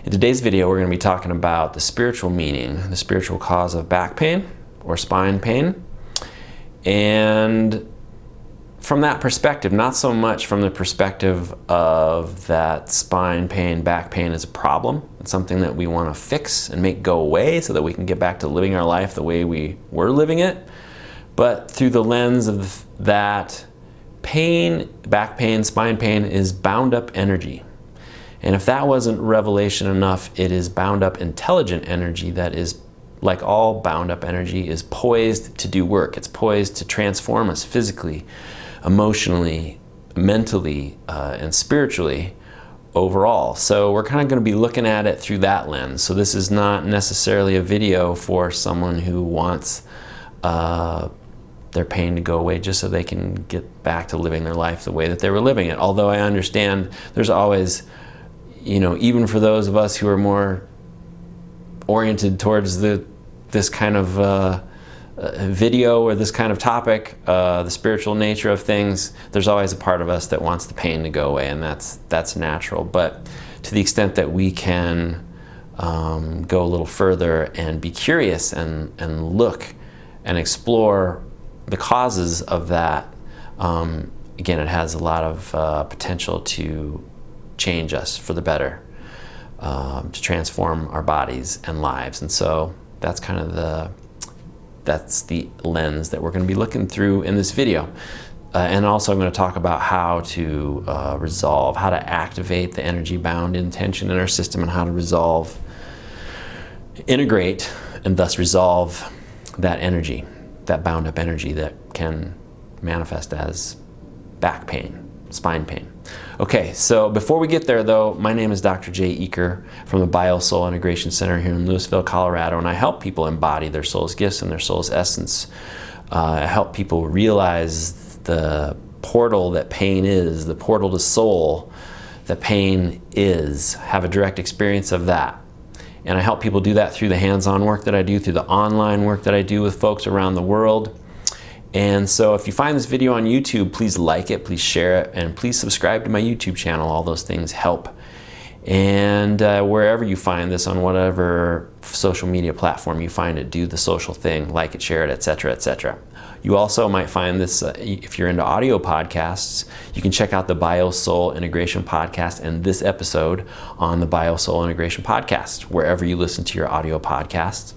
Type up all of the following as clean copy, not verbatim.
In today's video, we're going to be talking about the spiritual meaning, the spiritual cause of back pain or spine pain. And from that perspective, not so much from the perspective of that spine pain, back pain is a problem. It's something that we want to fix and make go away so that we can get back to living our life the way we were living it. But through the lens of that pain, back pain, spine pain is bound up energy. And if that wasn't revelation enough, it is bound up intelligent energy that is, like all bound up energy, is poised to do work. It's poised to transform us physically, emotionally, mentally, and spiritually overall. So we're kind of going to be looking at it through that lens. So this is not necessarily a video for someone who wants their pain to go away just so they can get back to living their life the way that they were living it. Although I understand there's always, even for those of us who are more oriented towards this kind of video or this kind of topic, the spiritual nature of things, there's always a part of us that wants the pain to go away, and that's natural. But to the extent that we can go a little further and be curious and look and explore the causes of that, again, it has a lot of potential to change us for the better, to transform our bodies and lives. And so that's kind of that's the lens that we're going to be looking through in this video. And also I'm going to talk about how to resolve, how to activate the energy bound intention in our system, and how to integrate, and thus resolve that energy, that bound up energy that can manifest as back pain, spine pain. Okay, so before we get there though, my name is Dr. Jay Eaker from the BioSoul Integration Center here in Louisville, Colorado, and I help people embody their soul's gifts and their soul's essence. I help people realize the portal that pain is, the portal to soul that pain is, have a direct experience of that. And I help people do that through the hands-on work that I do, through the online work that I do with folks around the world. And so if you find this video on YouTube, please like it, please share it, and please subscribe to my YouTube channel. All those things help. And wherever you find this, on whatever social media platform you find it, do the social thing, like it, share it, etc., etc. You also might find this, if you're into audio podcasts, you can check out the BioSoul Integration Podcast and this episode on the BioSoul Integration Podcast, wherever you listen to your audio podcasts.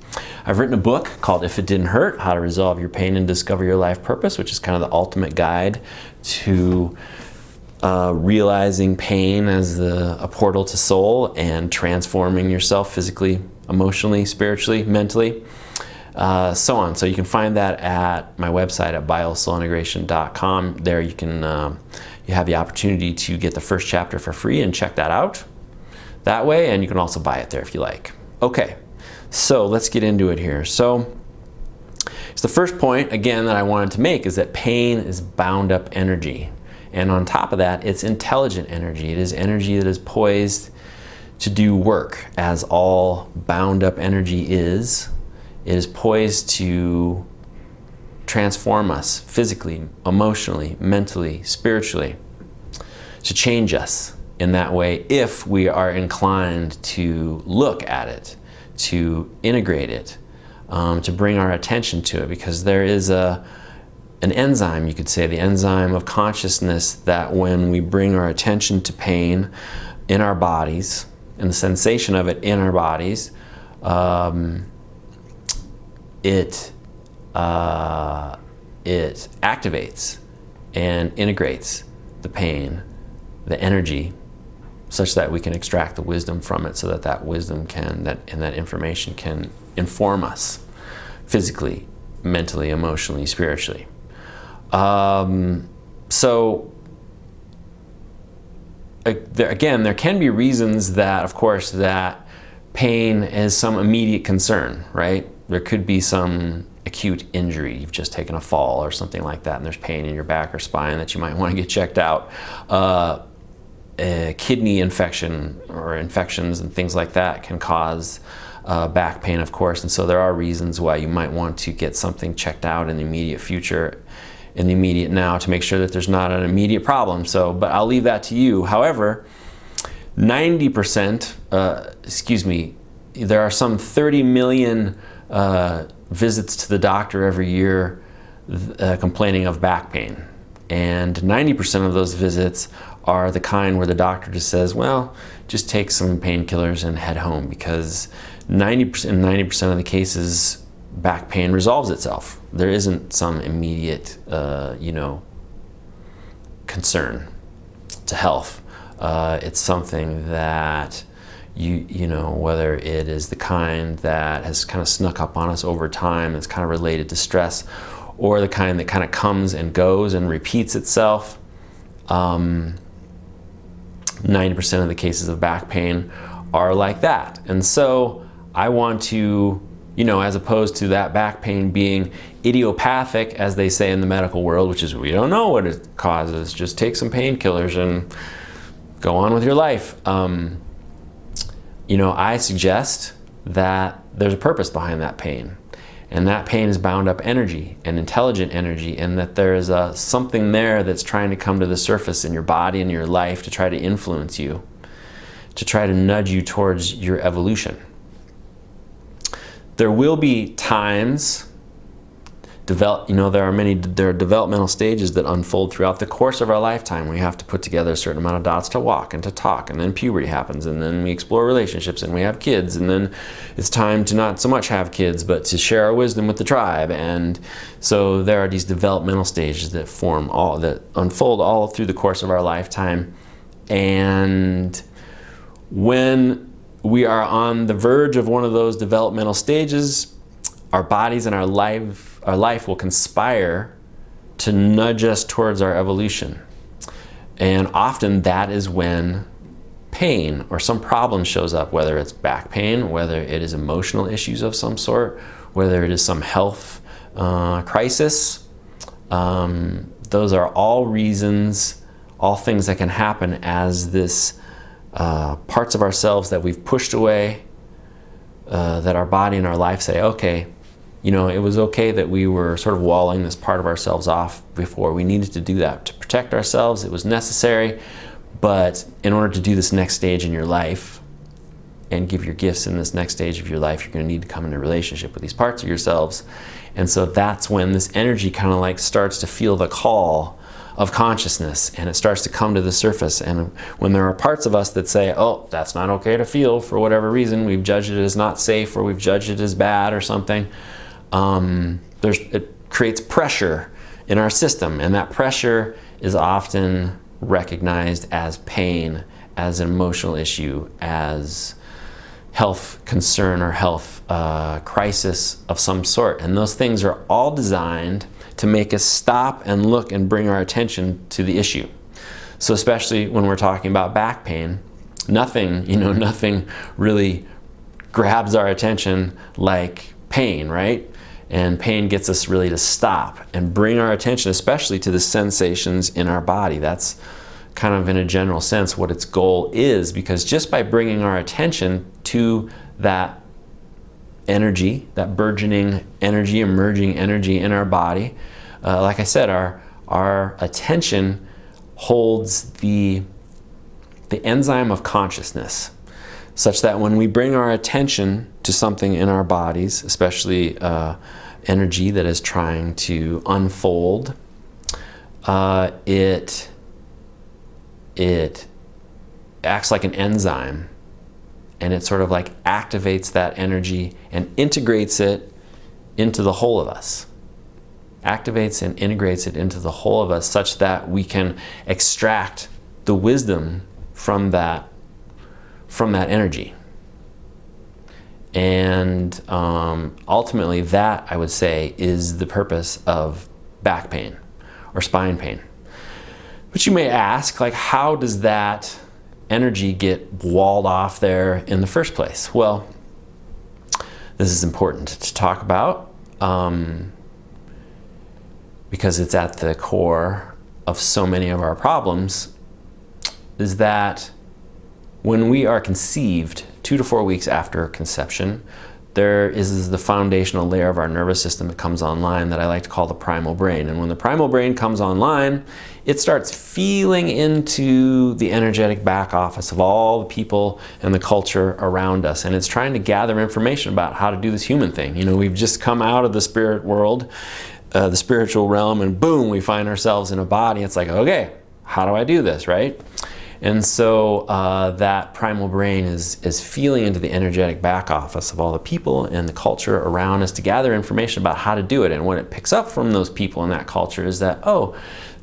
I've written a book called If It Didn't Hurt, How to Resolve Your Pain and Discover Your Life Purpose, which is kind of the ultimate guide to realizing pain as a portal to soul and transforming yourself physically, emotionally, spiritually, mentally. So on. So you can find that at my website at biosoulintegration.com. There you can you have the opportunity to get the first chapter for free and check that out that way, and you can also buy it there if you like. Okay, so let's get into it here. So the first point, again, that I wanted to make is that pain is bound up energy. And on top of that, it's intelligent energy. It is energy that is poised to do work, as all bound up energy is. It is poised to transform us physically, emotionally, mentally, spiritually, to change us in that way if we are inclined to look at it, to integrate it, to bring our attention to it, because there is an enzyme, you could say, the enzyme of consciousness, that when we bring our attention to pain in our bodies and the sensation of it in our bodies, it activates and integrates the pain, the energy, such that we can extract the wisdom from it, so that that wisdom and that information can inform us physically, mentally, emotionally, spiritually. So again, there can be reasons that, of course, that pain is some immediate concern, right? There could be some acute injury. You've just taken a fall or something like that, and there's pain in your back or spine that you might want to get checked out. A kidney infection or infections and things like that can cause back pain, of course. And so there are reasons why you might want to get something checked out in the immediate future, in the immediate now, to make sure that there's not an immediate problem. So, but I'll leave that to you. However, 90%, there are some 30 million visits to the doctor every year complaining of back pain. And 90% of those visits are the kind where the doctor just says, well, just take some painkillers and head home, because 90% of the cases, back pain resolves itself. There isn't some immediate, concern to health. It's something that whether it is the kind that has kind of snuck up on us over time, it's kind of related to stress, or the kind that kind of comes and goes and repeats itself. 90% of the cases of back pain are like that. And so I want to, as opposed to that back pain being idiopathic, as they say in the medical world, which is we don't know what it causes, just take some painkillers and go on with your life. I suggest that there's a purpose behind that pain. And that pain is bound up energy and intelligent energy, and that there is something there that's trying to come to the surface in your body and your life to try to influence you, to try to nudge you towards your evolution. There will be times, there are developmental stages that unfold throughout the course of our lifetime. We have to put together a certain amount of dots to walk and to talk, and then puberty happens, and then we explore relationships, and we have kids, and then it's time to not so much have kids, but to share our wisdom with the tribe. And so there are these developmental stages that unfold all through the course of our lifetime. And when we are on the verge of one of those developmental stages, our bodies and our life will conspire to nudge us towards our evolution. And often that is when pain or some problem shows up, whether it's back pain, whether it is emotional issues of some sort, whether it is some health crisis. Those are all reasons, all things that can happen as this parts of ourselves that we've pushed away, that our body and our life say, okay, it was okay that we were sort of walling this part of ourselves off before. We needed to do that to protect ourselves. It was necessary. But in order to do this next stage in your life and give your gifts in this next stage of your life, you're going to need to come into a relationship with these parts of yourselves. And so that's when this energy kind of like starts to feel the call of consciousness, and it starts to come to the surface. And when there are parts of us that say, oh, that's not okay to feel for whatever reason, we've judged it as not safe, or we've judged it as bad or something, it creates pressure in our system, and that pressure is often recognized as pain, as an emotional issue, as health concern or health crisis of some sort. And those things are all designed to make us stop and look and bring our attention to the issue. So especially when we're talking about back pain, nothing really grabs our attention like pain, right? And pain gets us really to stop and bring our attention, especially to the sensations in our body. That's kind of, in a general sense, what its goal is, because just by bringing our attention to that energy, that burgeoning energy, emerging energy in our body, like I said, our attention holds the enzyme of consciousness, such that when we bring our attention to something in our bodies, especially energy that is trying to unfold, it acts like an enzyme, and it sort of like activates that energy and integrates it into the whole of us. Activates and integrates it into the whole of us, such that we can extract the wisdom from that energy. And ultimately, that, I would say, is the purpose of back pain or spine pain. But you may ask, like, how does that energy get walled off there in the first place? Well, this is important to talk about because it's at the core of so many of our problems, is that when we are conceived, 2 to 4 weeks after conception, there is the foundational layer of our nervous system that comes online that I like to call the primal brain. And when the primal brain comes online, it starts feeling into the energetic back office of all the people and the culture around us. And it's trying to gather information about how to do this human thing. You know, we've just come out of the spirit world, the spiritual realm, and boom, we find ourselves in a body. It's like, okay, how do I do this, right? And so that primal brain is feeling into the energetic back office of all the people and the culture around us to gather information about how to do it. And what it picks up from those people in that culture is that, oh,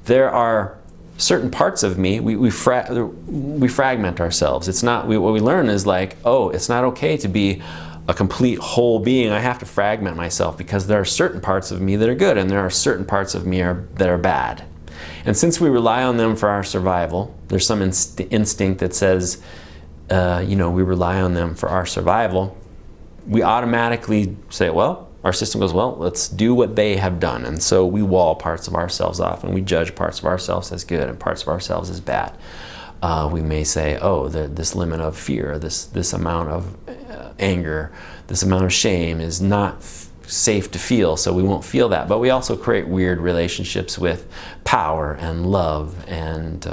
there are certain parts of me, we fragment ourselves. It's not, what we learn is like, oh, it's not okay to be a complete whole being. I have to fragment myself because there are certain parts of me that are good and there are certain parts of me that are bad. And since we rely on them for our survival, there's some instinct that says, you know, we rely on them for our survival. We automatically say, well, our system goes, well, let's do what they have done. And so we wall parts of ourselves off and we judge parts of ourselves as good and parts of ourselves as bad. We may say, oh, this limit of fear, this amount of anger, this amount of shame is not safe to feel, so we won't feel that. But we also create weird relationships with power and love and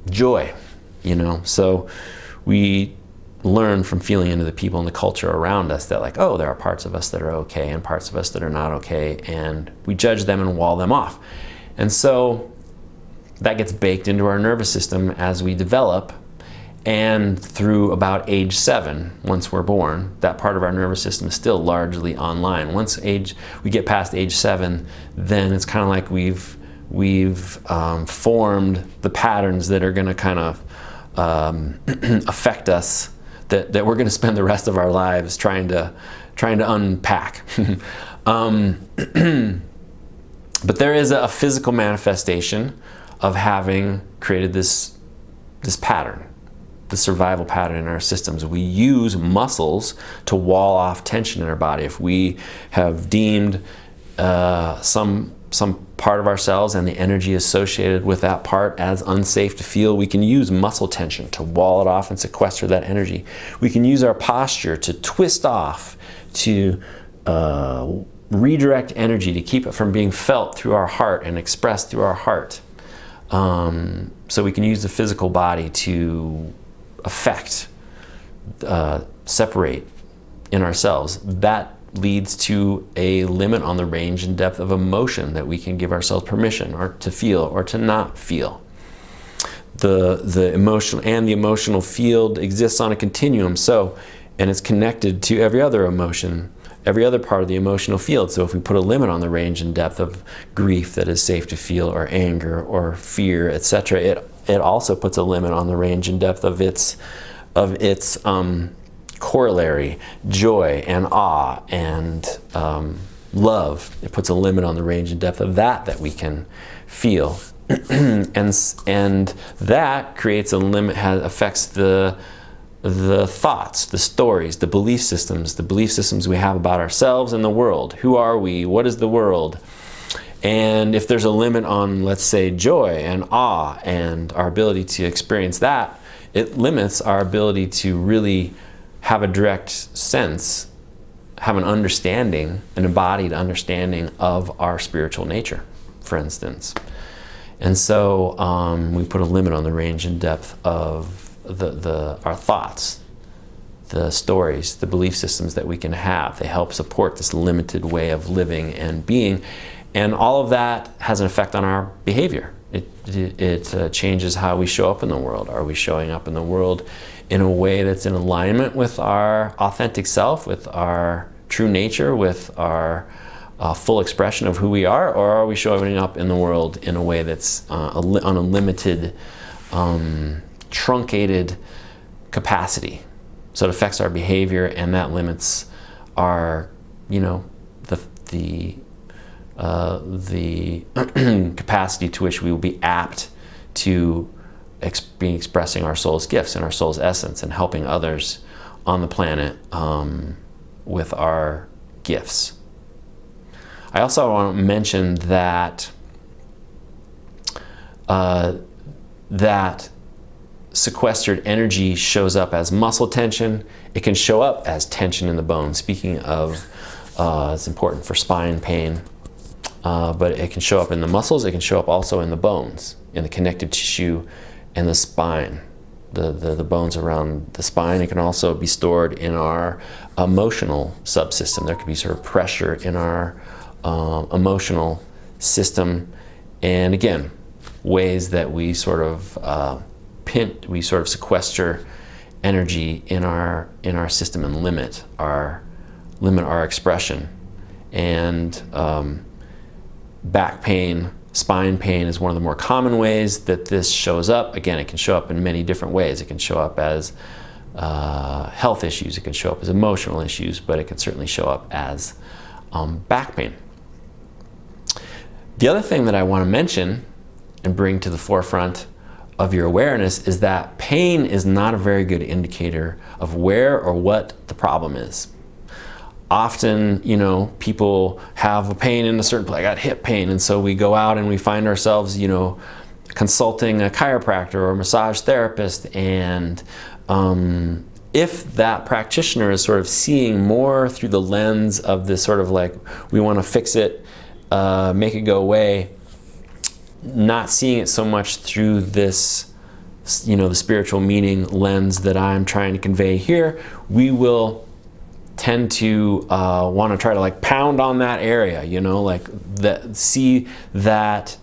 joy, you know. So we learn from feeling into the people and the culture around us that, like, oh, there are parts of us that are okay and parts of us that are not okay, and we judge them and wall them off. And so that gets baked into our nervous system as we develop. And through about age 7, once we're born, that part of our nervous system is still largely online. Once we get past age 7, then it's kind of like we've formed the patterns that are going to kind of affect us, that we're going to spend the rest of our lives trying to unpack. But there is a physical manifestation of having created this pattern, the survival pattern in our systems. We use muscles to wall off tension in our body. If we have deemed some part of ourselves and the energy associated with that part as unsafe to feel, we can use muscle tension to wall it off and sequester that energy. We can use our posture to twist off, to redirect energy, to keep it from being felt through our heart and expressed through our heart. So we can use the physical body to affect, separate in ourselves. That leads to a limit on the range and depth of emotion that we can give ourselves permission or to feel or to not feel. The emotional field exists on a continuum, and it's connected to every other emotion, every other part of the emotional field. So if we put a limit on the range and depth of grief that is safe to feel, or anger or fear, etc., it also puts a limit on the range and depth of its corollary, joy and awe and love. It puts a limit on the range and depth of that we can feel. and that creates a limit, affects the thoughts, the stories, the belief systems we have about ourselves and the world. Who are we? What is the world? And if there's a limit on, let's say, joy and awe and our ability to experience that, it limits our ability to really have a direct sense, have an understanding, an embodied understanding of our spiritual nature, for instance. And so we put a limit on the range and depth of our thoughts, the stories, the belief systems that we can have. They help support this limited way of living and being. And all of that has an effect on our behavior. It changes how we show up in the world. Are we showing up in the world in a way that's in alignment with our authentic self, with our true nature, with our full expression of who we are? Or are we showing up in the world in a way that's on a limited, truncated capacity? So it affects our behavior, and that limits our, the capacity to which we will be apt to be expressing our soul's gifts and our soul's essence and helping others on the planet with our gifts. I also want to mention that sequestered energy shows up as muscle tension. It can show up as tension in the bone. Speaking of, it's important for spine pain, but it can show up in the muscles. It can show up also in the bones, in the connective tissue and the spine, the bones around the spine. It can also be stored in our emotional subsystem. There could be sort of pressure in our emotional system. And again, ways that we sort of we sort of sequester energy in our system and limit our expression. And back pain, spine pain is one of the more common ways that this shows up. Again, it can show up in many different ways. It can show up as health issues. It can show up as emotional issues, but it can certainly show up as back pain. The other thing that I want to mention and bring to the forefront of your awareness is that pain is not a very good indicator of where or what the problem is. Often, people have a pain in a certain place. I got hip pain, and so we go out and we find ourselves, consulting a chiropractor or a massage therapist. And if that practitioner is sort of seeing more through the lens of this sort of like, we want to fix it, make it go away, not seeing it so much through this, the spiritual meaning lens that I'm trying to convey here, we will tend to want to try to like pound on that area, see that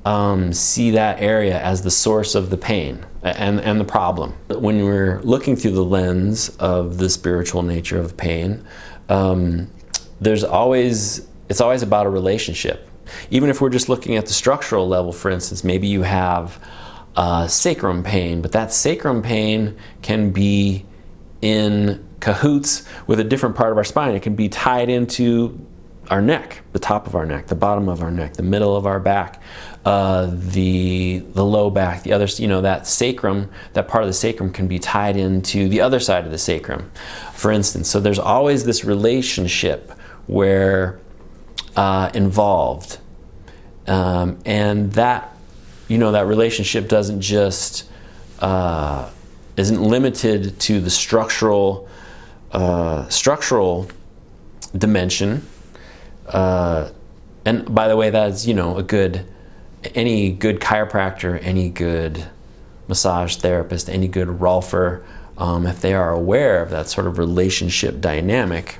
area as the source of the pain and the problem. When we're looking through the lens of the spiritual nature of pain, it's always about a relationship. Even if we're just looking at the structural level, for instance, maybe you have sacrum pain, but that sacrum pain can be in cahoots with a different part of our spine. It can be tied into our neck, the top of our neck, the bottom of our neck, the middle of our back, the low back, the other, that sacrum, that part of the sacrum can be tied into the other side of the sacrum, for instance. So there's always this relationship where involved, and that that relationship doesn't just isn't limited to the structural dimension. And by the way, that's any good chiropractor, any good massage therapist, any good rolfer, if they are aware of that sort of relationship dynamic,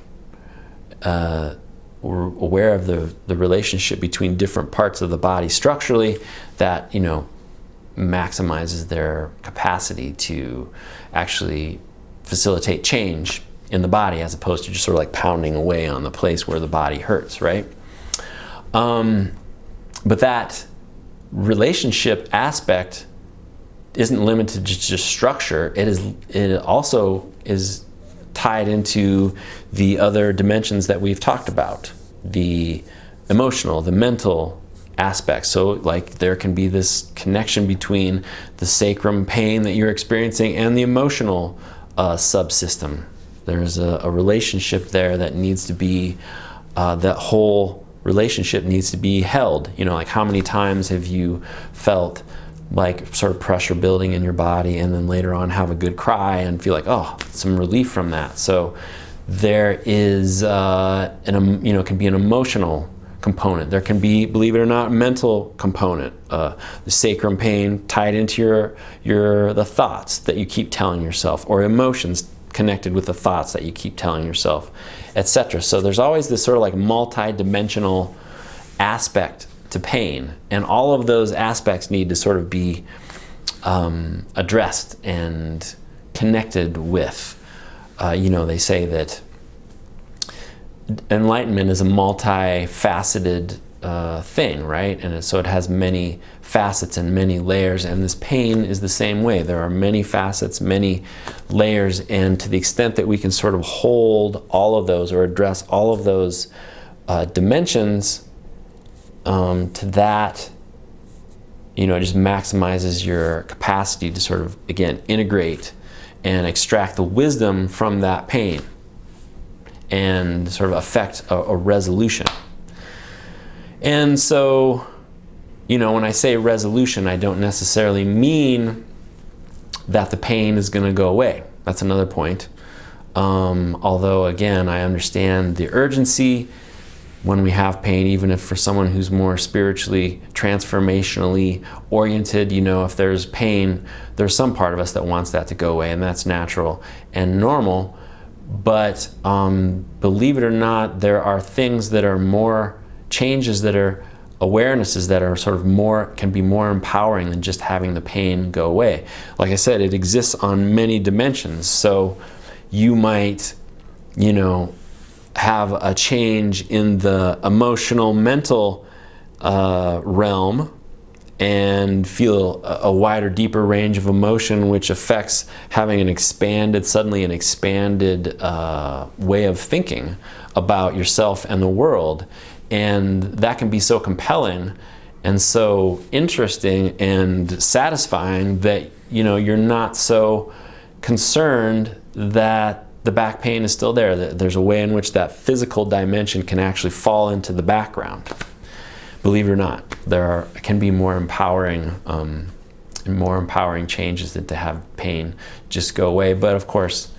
we're aware of the relationship between different parts of the body structurally, that maximizes their capacity to actually facilitate change in the body, as opposed to just sort of like pounding away on the place where the body hurts, right? But that relationship aspect isn't limited to just structure. It also is tied into the other dimensions that we've talked about, the emotional, the mental aspects. So like there can be this connection between the sacrum pain that you're experiencing and the emotional subsystem. There's a relationship there that needs to be, that whole relationship needs to be held. Like how many times have you felt like sort of pressure building in your body, and then later on have a good cry and feel like, oh, some relief from that. So there is can be an emotional component. There can be, believe it or not, a mental component. The sacrum pain tied into the thoughts that you keep telling yourself, or emotions connected with the thoughts that you keep telling yourself, etc. So there's always this sort of like multi-dimensional aspect to pain, and all of those aspects need to sort of be addressed and connected with. They say that enlightenment is a multifaceted thing, right? And so it has many facets and many layers, and this pain is the same way. There are many facets, many layers, and to the extent that we can sort of hold all of those or address all of those dimensions, to that, it just maximizes your capacity to sort of, again, integrate and extract the wisdom from that pain and sort of affect a resolution. And so, when I say resolution, I don't necessarily mean that the pain is going to go away. That's another point. Although, again, I understand the urgency when we have pain, even if for someone who's more spiritually, transformationally oriented, if there's pain, there's some part of us that wants that to go away, and that's natural and normal. But believe it or not, there are things that are more changes, that are awarenesses that are sort of can be more empowering than just having the pain go away. Like I said, it exists on many dimensions. So you might, have a change in the emotional, mental realm, and feel a wider, deeper range of emotion, which affects having suddenly an expanded way of thinking about yourself and the world. And that can be so compelling and so interesting and satisfying that, you're not so concerned that the back pain is still there. That there's a way in which that physical dimension can actually fall into the background. Believe it or not, there can be more empowering changes than to have pain just go away. But of course,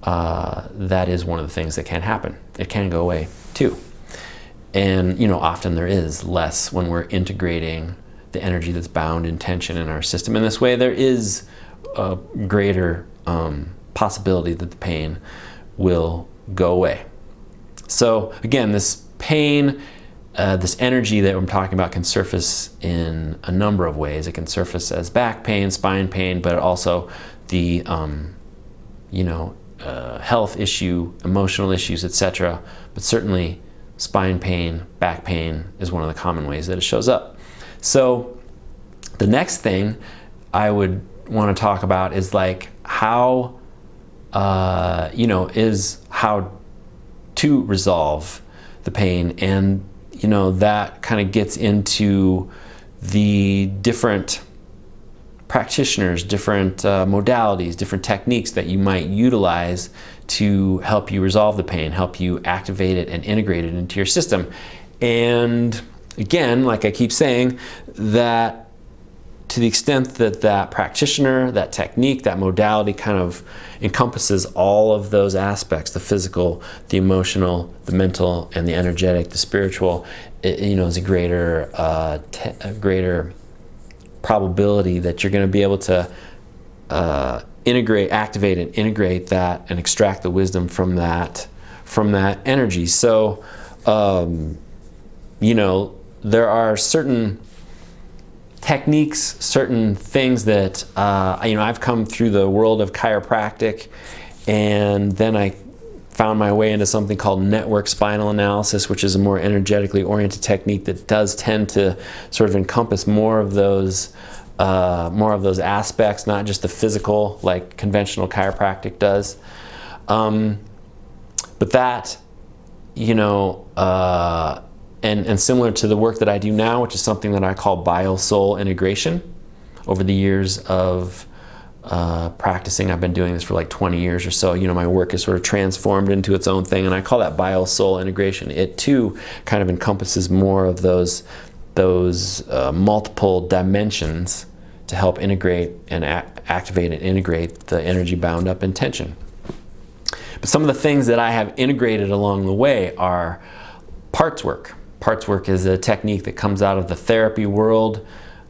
that is one of the things that can happen. It can go away too. And often there is less when we're integrating the energy that's bound in tension in our system. In this way, there is a greater possibility that the pain will go away. So again, this pain, this energy that I'm talking about can surface in a number of ways. It can surface as back pain, spine pain, but also the health issue, emotional issues, etc. But certainly spine pain, back pain is one of the common ways that it shows up. So the next thing I would want to talk about is how how to resolve the pain. And that kind of gets into the different practitioners, different modalities, different techniques that you might utilize to help you resolve the pain, help you activate it and integrate it into your system. And again, like I keep saying, that to the extent that that practitioner, that technique, that modality kind of encompasses all of those aspects, the physical, the emotional, the mental, and the energetic, the spiritual, is a greater probability that you're going to be able to activate and integrate that and extract the wisdom from that energy. So, there are certain techniques, certain things that, I've come through the world of chiropractic, and then I found my way into something called network spinal analysis, which is a more energetically oriented technique that does tend to sort of encompass more of those aspects, not just the physical like conventional chiropractic does. But that, and similar to the work that I do now, which is something that I call BioSoul integration. Over the years of practicing, I've been doing this for like 20 years or so. My work is sort of transformed into its own thing, and I call that BioSoul integration. It too kind of encompasses more of those multiple dimensions to help integrate and activate and integrate the energy bound up in tension. But some of the things that I have integrated along the way are parts work. Parts work is a technique that comes out of the therapy world.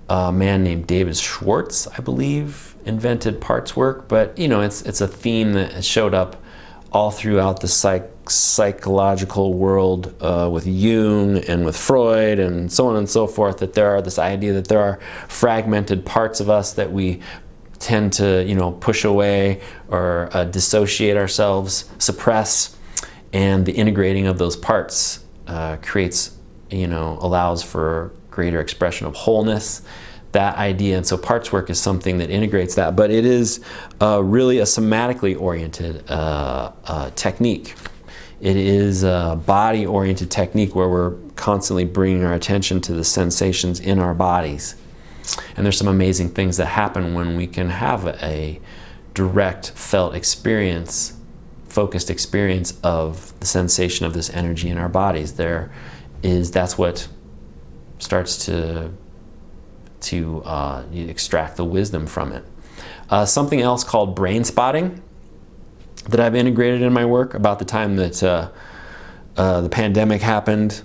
A man named David Schwartz, I believe, invented parts work, but it's a theme that has showed up all throughout the psychological world with Jung and with Freud and so on and so forth, that there are this idea that there are fragmented parts of us that we tend to push away or dissociate ourselves, suppress, and the integrating of those parts creates, allows for greater expression of wholeness, that idea. And so parts work is something that integrates that, but it is really a somatically oriented technique. It is a body oriented technique where we're constantly bringing our attention to the sensations in our bodies. And there's some amazing things that happen when we can have a direct felt experience, focused experience of the sensation of this energy in our bodies. That's what starts to extract the wisdom from it. Something else called brain spotting that I've integrated in my work. About the time that the pandemic happened,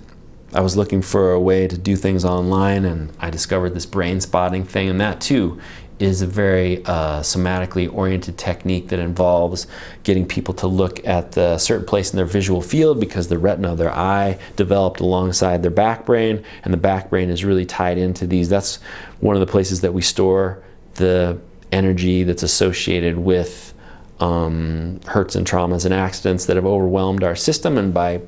I was looking for a way to do things online, and I discovered this brain spotting thing, and that too is a very somatically oriented technique that involves getting people to look at a certain place in their visual field, because the retina of their eye developed alongside their back brain, and the back brain is really tied into these. That's one of the places that we store the energy that's associated with hurts and traumas and accidents that have overwhelmed our system. And by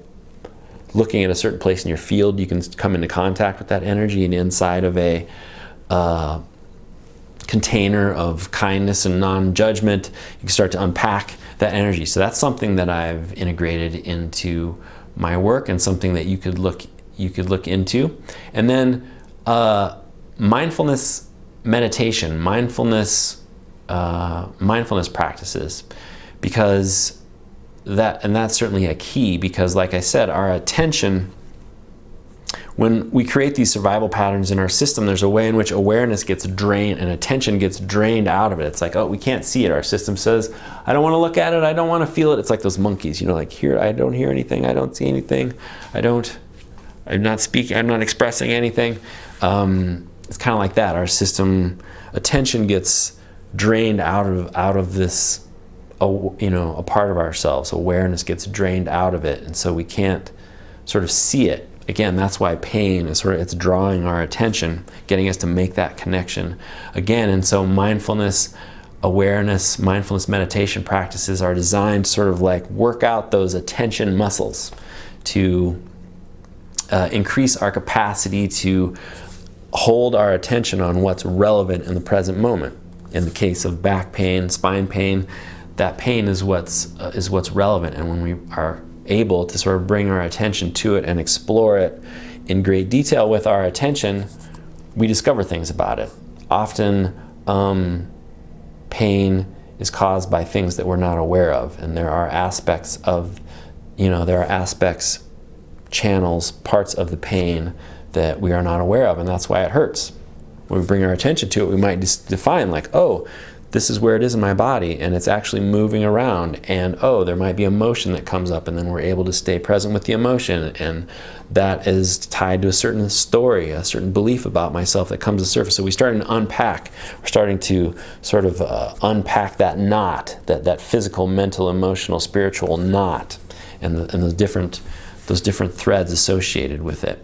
looking at a certain place in your field, you can come into contact with that energy, and inside of a container of kindness and non-judgment, you can start to unpack that energy. So that's something that I've integrated into my work, and something that you could look into. And then mindfulness meditation, mindfulness practices, because that's certainly a key, because like I said, our attention, when we create these survival patterns in our system, there's a way in which awareness gets drained and attention gets drained out of it. It's like, oh, we can't see it. Our system says, I don't want to look at it, I don't want to feel it. It's like those monkeys, like, here, I don't hear anything, I don't see anything, I'm not speaking, I'm not expressing anything. It's kind of like that. Our system, attention gets drained out of this, a part of ourselves. Awareness gets drained out of it, and so we can't sort of see it. Again, that's why pain is it's drawing our attention, getting us to make that connection again. And so mindfulness, awareness, mindfulness meditation practices are designed to sort of like work out those attention muscles, to increase our capacity to hold our attention on what's relevant in the present moment. In the case of back pain, spine pain, that pain is what's relevant. And when we are able to sort of bring our attention to it and explore it in great detail with our attention, we discover things about it. Often pain is caused by things that we're not aware of, and there are aspects, channels, parts of the pain that we are not aware of, and that's why it hurts. When we bring our attention to it, we might just define like, oh, this is where it is in my body, and it's actually moving around, and oh, there might be emotion that comes up, and then we're able to stay present with the emotion, and that is tied to a certain story, a certain belief about myself that comes to surface. So we start to unpack, we're starting to sort of unpack that knot, that physical, mental, emotional, spiritual knot, and those different threads associated with it.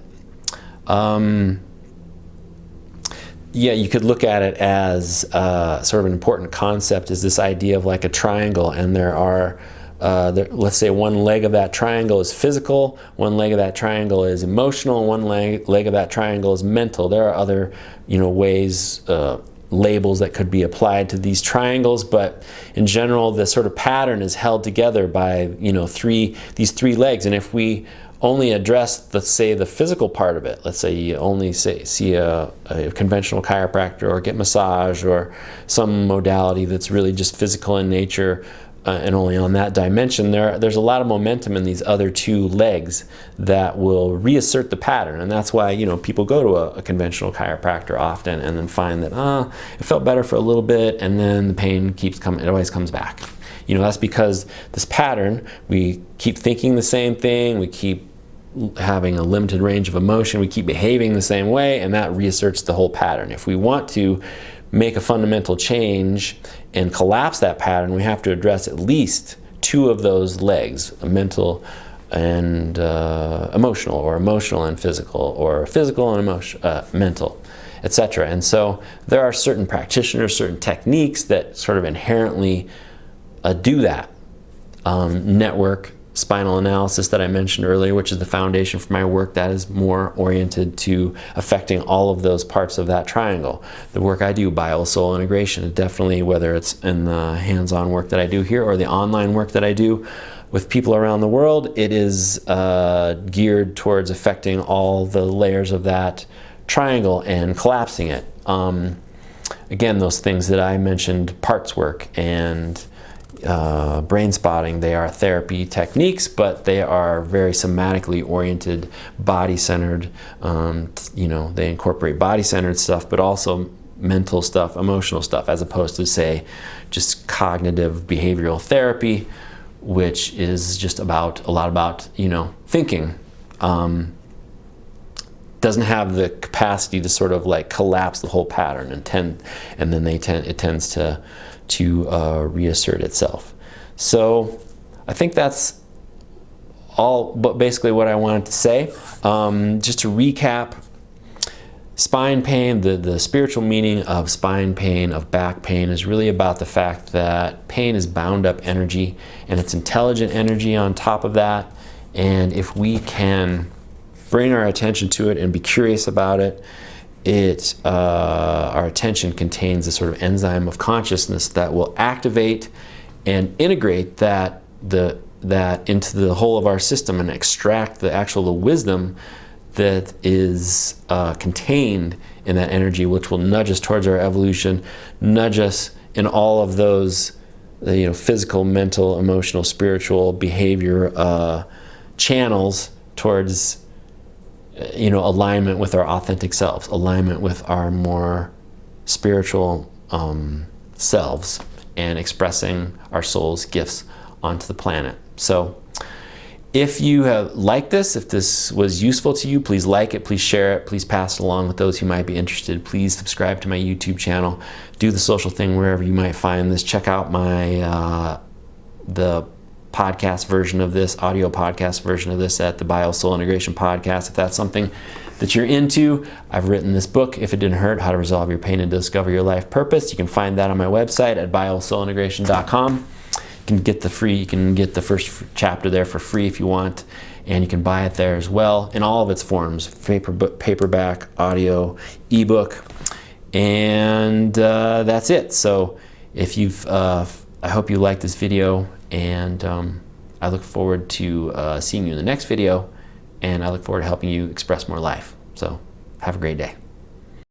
Yeah, you could look at it as sort of an important concept is this idea of like a triangle, and there are, let's say one leg of that triangle is physical, one leg of that triangle is emotional, and one leg of that triangle is mental. There are other, ways, labels that could be applied to these triangles, but in general, the sort of pattern is held together by, these three legs. And if we only address, let's say, the physical part of it. Let's say you only see a conventional chiropractor, or get massage, or some modality that's really just physical in nature, and only on that dimension. There's a lot of momentum in these other two legs that will reassert the pattern, and that's why people go to a conventional chiropractor often, and then find that it felt better for a little bit, and then the pain keeps coming. It always comes back. That's because this pattern, we keep thinking the same thing, we keep having a limited range of emotion, we keep behaving the same way, and that reasserts the whole pattern. If we want to make a fundamental change and collapse that pattern, we have to address at least two of those legs, mental and emotional, or emotional and physical, or physical and mental, etc. And so there are certain practitioners, certain techniques that sort of inherently do that. Network spinal analysis that I mentioned earlier, which is the foundation for my work, that is more oriented to affecting all of those parts of that triangle. The work I do, BioSoul integration, definitely, whether it's in the hands-on work that I do here or the online work that I do with people around the world, it is geared towards affecting all the layers of that triangle and collapsing it. Again, those things that I mentioned, parts work and brain spotting, they are therapy techniques, but they are very somatically oriented, body-centered. They incorporate body-centered stuff, but also mental stuff, emotional stuff, as opposed to, say, just cognitive behavioral therapy, which is just a lot about, thinking. Doesn't have the capacity to sort of like collapse the whole pattern it tends to reassert itself. So I think that's all, but basically what I wanted to say. Just to recap, spine pain, the spiritual meaning of spine pain, of back pain, is really about the fact that pain is bound up energy, and it's intelligent energy on top of that. And if we can bring our attention to it and be curious about it, our attention contains a sort of enzyme of consciousness that will activate and integrate that into the whole of our system and extract the wisdom that is contained in that energy, which will nudge us towards our evolution, nudge us in all of those physical, mental, emotional, spiritual, behavior channels towards alignment with our authentic selves, alignment with our more spiritual selves, and expressing our soul's gifts onto the planet. So if you have liked this, if this was useful to you, please like it, please share it, please pass it along with those who might be interested. Please subscribe to my YouTube channel, do the social thing wherever you might find this. Check out my the podcast version of this, audio podcast version of this at the BioSoul Integration Podcast, if that's something that you're into. I've written this book, If It Didn't Hurt, How to Resolve Your Pain and Discover Your Life Purpose. You can find that on my website at biosoulintegration.com. You can get the first chapter there for free if you want, and you can buy it there as well in all of its forms: paperback, audio, ebook, and that's it. So if I hope you liked this video, and I look forward to seeing you in the next video, and I look forward to helping you express more life. So have a great day.